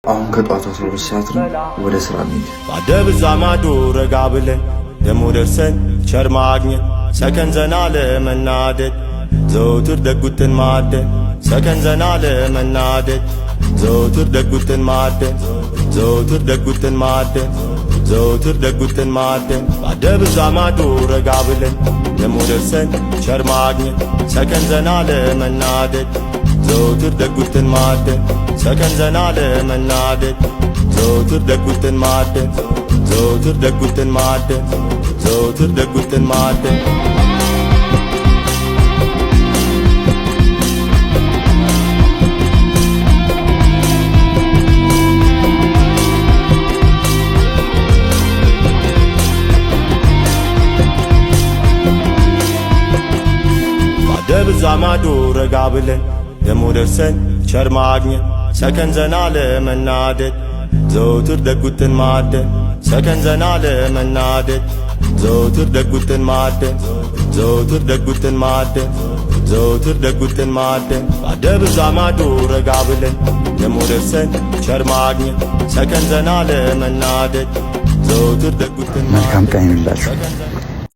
አሁን ከጧቱ 12 ሰዓት ነው። ወደ ስራ እንሂድ። ባደብዛ ማዶ ረጋ ብለን ደሞ ደርሰን ቸር ማግኘት ሰከን ዘና ለመናደድ ዘውትር ደጉትን ማደን ሰከን ዘና ለመናደድ ዘውትር ደጉትን ማደን ዘውትር ደጉትን ማደን ዘውትር ደጉትን ማደን ባደብዛ ማዶ ረጋ ብለን ደሞ ደርሰን ቸር ማግኘት ሰከን ዘና ለመናደድ ዘውትር ደጉትን ማደን ሰከን ዘና ለመናደድ ዘውትር ደጉትን ማደን ዘውትር ደጉትን ማደን ዘውትር ደጉትን ማደን ባደብዛ ማዶ ረጋ ብለን ደሞ ደርሰን ቸር ማግኘት ሰከን ዘና ለመናደድ ዘውትር ደጉትን ማደን ሰከን ዘና ለመናደድ ዘውትር ደጉትን ማደን ዘውትር ደጉትን ማደን ዘውትር ደጉትን ማደን ባደብዛ ማዶ ረጋ ብለን ደሞ ደርሰን ቸር ማግኘት ሰከን ዘና ለመናደድ ዘውትር ደጉትን መልካም ቀን ይሁንላችሁ።